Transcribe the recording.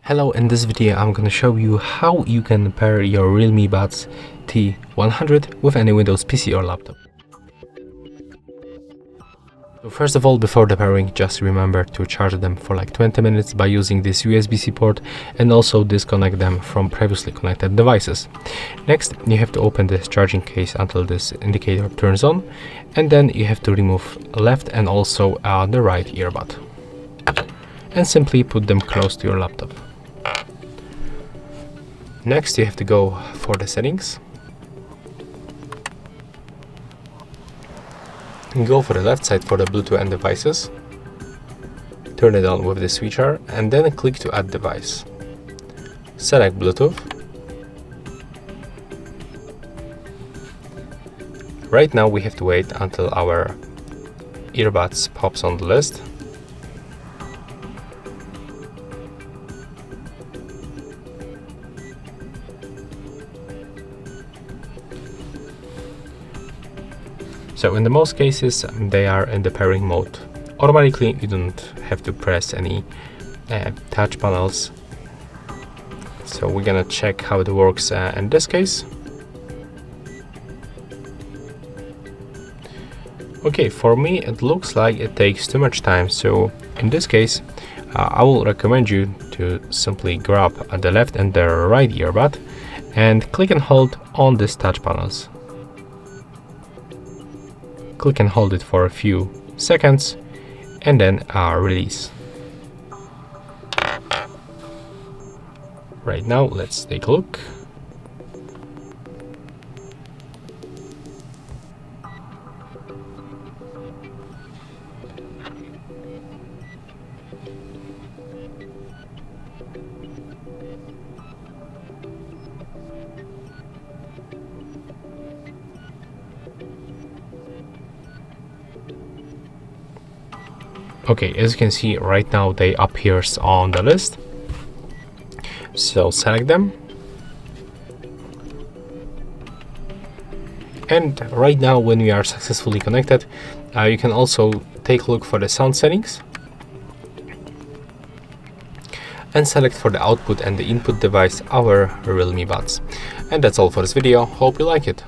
Hello, in this video I'm going to show you how you can pair your Realme Buds T100 with any Windows PC or laptop. So first of all, before the pairing, just remember to charge them for like 20 minutes by using this USB-C port, and also disconnect them from previously connected devices. Next, you have to open this charging case until this indicator turns on, and then you have to remove left and also the right earbud, and simply put them close to your laptop. Next, you have to go for the settings. Go for the left side for the Bluetooth and devices. Turn it on with the switcher and then click to add device. Select Bluetooth. Right now we have to wait until our earbuds pops on the list. So in the most cases they are in the pairing mode. Automatically, you don't have to press any touch panels. So we're gonna check how it works in this case. Okay, for me it looks like it takes too much time, so in this case I will recommend you to simply grab the left and the right earbud and click and hold on these touch panels. Click and hold it for a few seconds and then release. Right now, let's take a look. Okay, as you can see right now they appears on the list. So select them. And right now when we are successfully connected, you can also take a look for the sound settings. And select for the output and the input device our Realme Buds. And that's all for this video. Hope you like it.